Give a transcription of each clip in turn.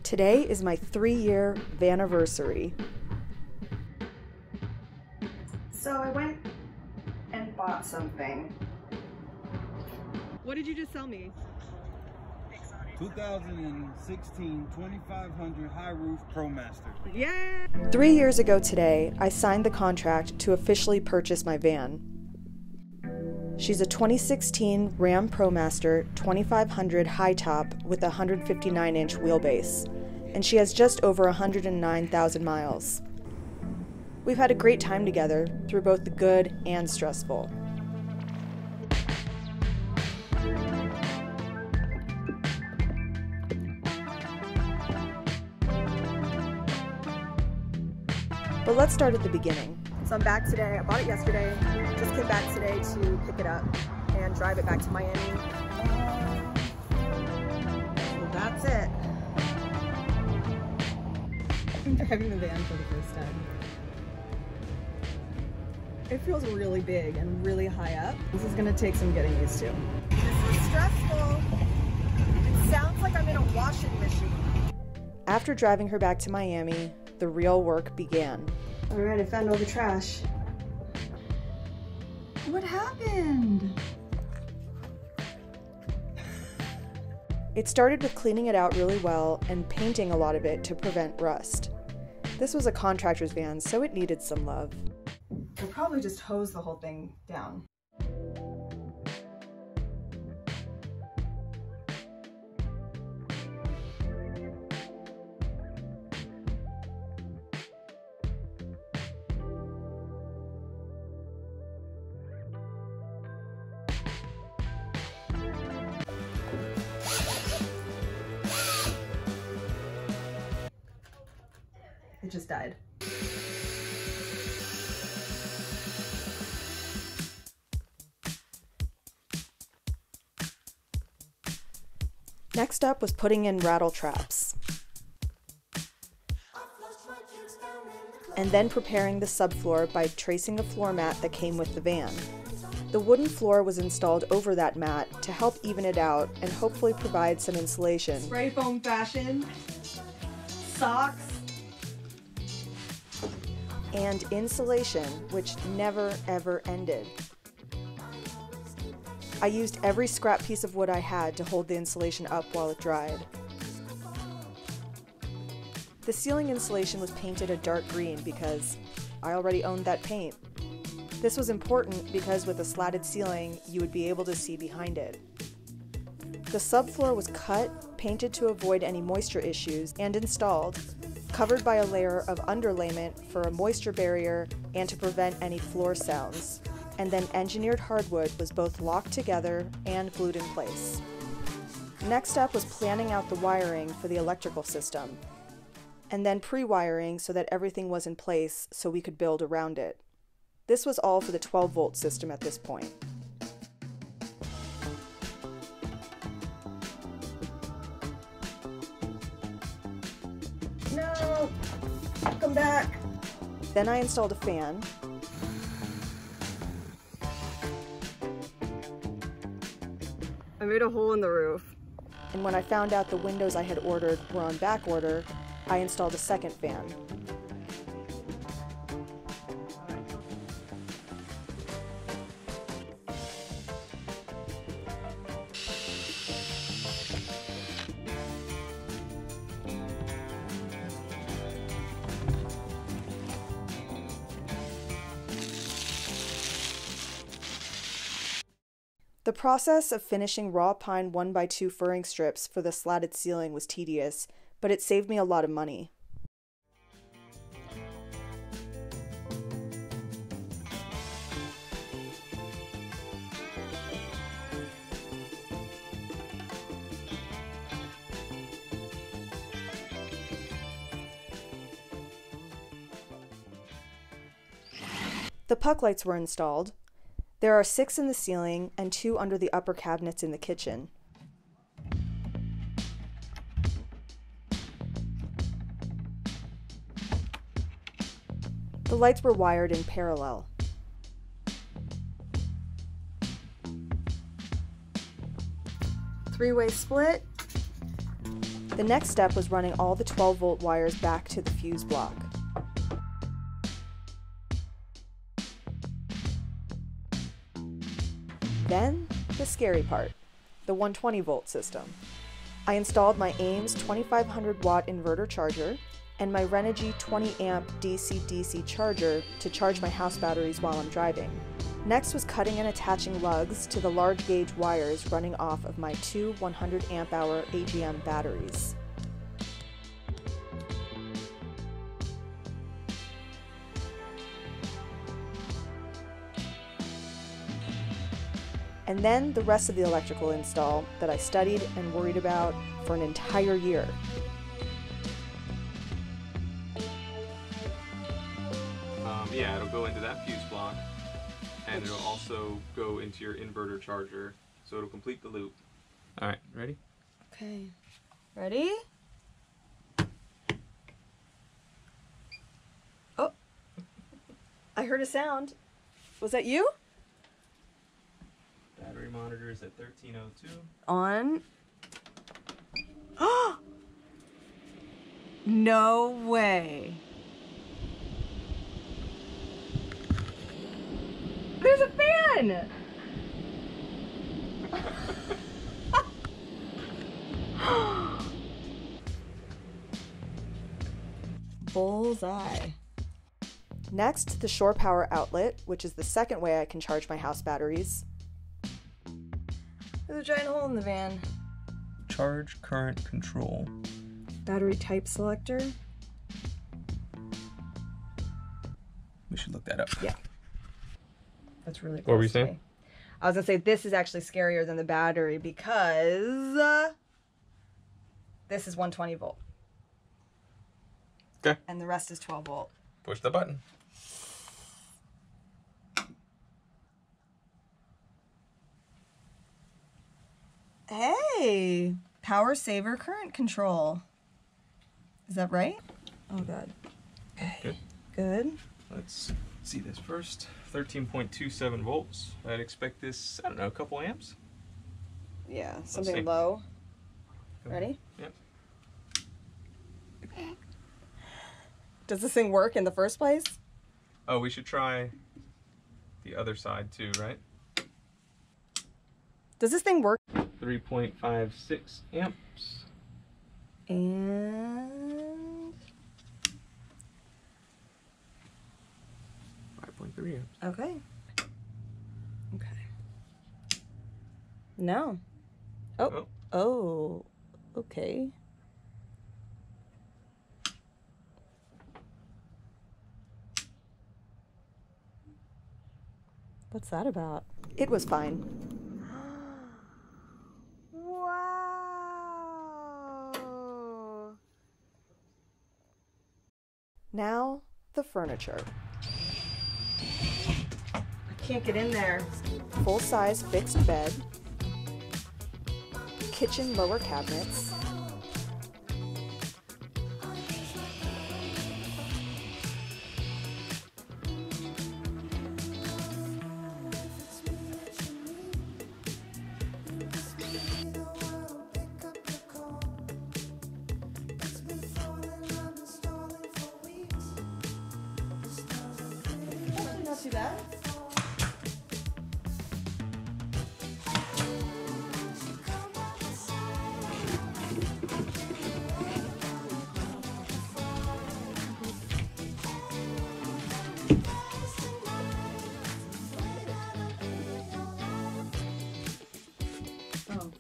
Today is my 3-year VANNIVERSARY. So I went and bought something. What did you just sell me? 2016 2500 high roof ProMaster. Yeah! 3 years ago today, I signed the contract to officially purchase my van. She's a 2016 Ram ProMaster 2500 high top with a 159-inch wheelbase, and she has just over 109,000 miles. We've had a great time together through both the good and stressful. But let's start at the beginning. So I'm back today. I bought it yesterday. Just came back today to pick it up and drive it back to Miami. So that's it. I'm driving the van for the first time. It feels really big and really high up. This is gonna take some getting used to. This is stressful. It sounds like I'm in a washing machine. After driving her back to Miami, the real work began. All right, I found all the trash. What happened? It started with cleaning it out really well and painting a lot of it to prevent rust. This was a contractor's van, so it needed some love. We'll probably just hose the whole thing down. It just died. Next up was putting in rattle traps. And then preparing the subfloor by tracing a floor mat that came with the van. The wooden floor was installed over that mat to help even it out and hopefully provide some insulation. Spray foam fashion, socks, and insulation, which never ever ended. I used every scrap piece of wood I had to hold the insulation up while it dried. The ceiling insulation was painted a dark green because I already owned that paint. This was important because with a slatted ceiling, you would be able to see behind it. The subfloor was cut, painted to avoid any moisture issues, and installed, covered by a layer of underlayment for a moisture barrier and to prevent any floor sounds. And then engineered hardwood was both locked together and glued in place. Next up was planning out the wiring for the electrical system, and then pre-wiring so that everything was in place so we could build around it. This was all for the 12-volt system at this point. No! Come back! Then I installed a fan. I made a hole in the roof. And when I found out the windows I had ordered were on back order, I installed a second fan. The process of finishing raw pine 1x2 furring strips for the slatted ceiling was tedious, but it saved me a lot of money. The puck lights were installed. There are 6 in the ceiling and 2 under the upper cabinets in the kitchen. The lights were wired in parallel. Three-way split. The next step was running all the 12-volt wires back to the fuse block. Then, the scary part, the 120-volt system. I installed my Ames 2500-watt inverter charger and my Renogy 20-amp DC-DC charger to charge my house batteries while I'm driving. Next was cutting and attaching lugs to the large gauge wires running off of my two 100 amp-hour AGM batteries. And then the rest of the electrical install that I studied and worried about for an entire year. Yeah, it'll go into that fuse block, and it'll also go into your inverter charger, so it'll complete the loop. All right, ready? Okay. Ready? Oh, I heard a sound. Was that you? Battery monitor is at 1302. On. No way. There's a fan! Bullseye. Next, the shore power outlet, which is the second way I can charge my house batteries. There's a giant hole in the van. Charge current control. Battery type selector. We should look that up. Yeah. That's really close. What were you to saying? me. I was gonna say this is actually scarier than the battery because this is 120 volt. Okay. And the rest is 12 volt. Push the button. Hey, power saver current control. Is that right? Oh god. Okay. Good. Good. Let's see this first. 13.27 volts. I'd expect this, I don't know, a couple amps? Yeah, see. something low. Ready? Yep. Does this thing work in the first place? Oh, we should try the other side too, right? Does this thing work? 3.56 amps. And 5.3 amps. okay. Okay. No. Oh. Oh. Okay. What's that about? It was fine. Wow. Now, the furniture. I can't get in there. Full-size fixed bed. Kitchen lower cabinets. Not too bad. Oh.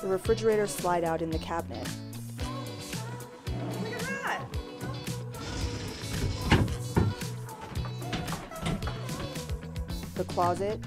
The refrigerator slide out in the cabinet. Look at that! The closet.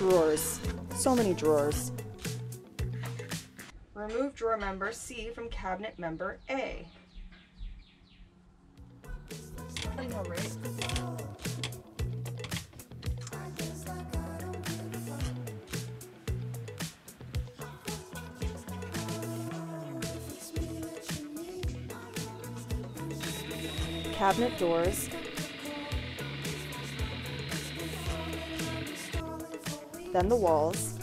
Drawers. So many drawers. Remove drawer member C from cabinet member A. I know, right? Cabinet doors, then the walls,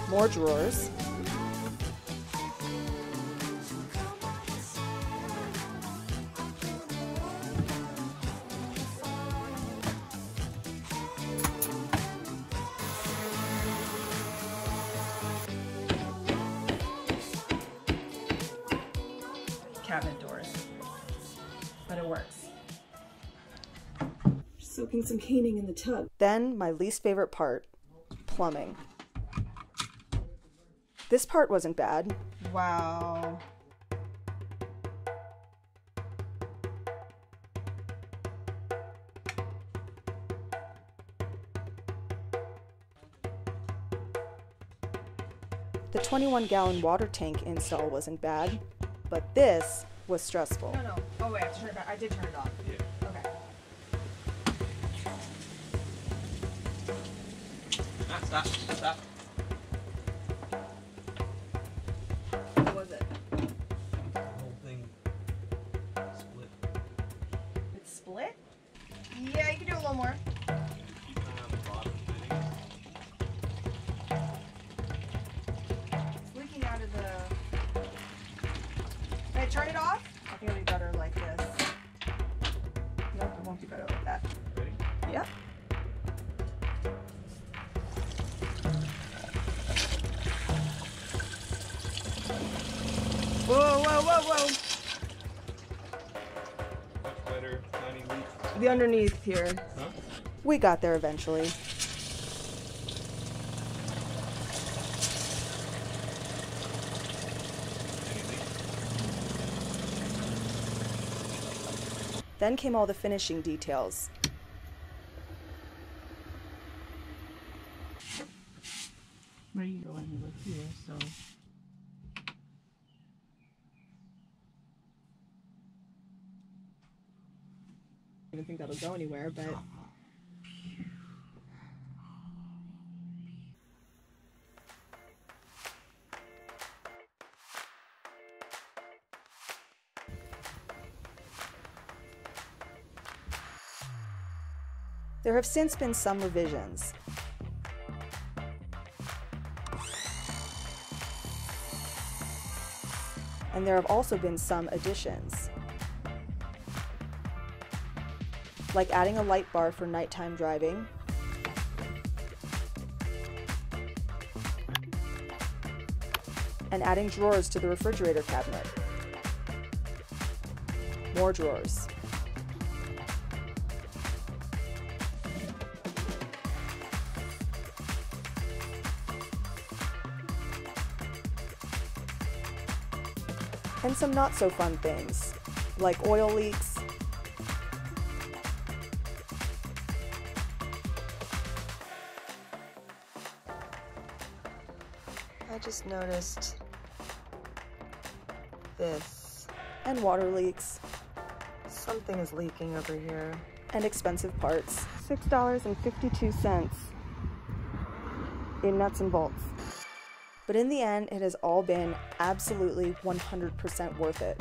more drawers, cabinet doors, but it works. Soaking some caning in the tub. Then my least favorite part, plumbing. This part wasn't bad. Wow. The 21-gallon water tank install wasn't bad, but this was stressful. No. Oh wait, I have to turn it back. I did turn it off. Yeah. Okay. Stop. What was it? The whole thing split. It's split? Yeah, you can do a little more. Keep an eye on the bottom fitting. It's leaking out of the... Can I turn it off? I think it'll be better like this. Nope, it won't be better like that. Ready? Yep. Whoa. Much better. Tiny leak. The underneath here. Huh? We got there eventually. Any leak? Then came all the finishing details. Where are you going? You look here, so... I don't think that'll go anywhere, but... There have since been some revisions. And there have also been some additions. Like adding a light bar for nighttime driving, and adding drawers to the refrigerator cabinet. More drawers. And some not so fun things, like oil leaks, I just noticed this. and water leaks, Something is leaking over here. and expensive parts $6.52 in nuts and bolts. But in the end, it has all been absolutely 100% worth it.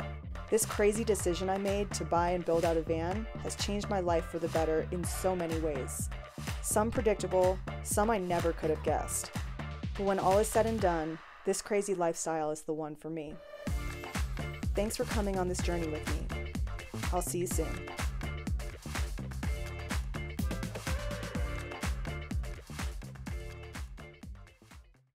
This crazy decision I made to buy and build out a van has changed my life for the better in so many ways. Some predictable, some I never could have guessed. But when all is said and done, this crazy lifestyle is the one for me. Thanks for coming on this journey with me. I'll see you soon.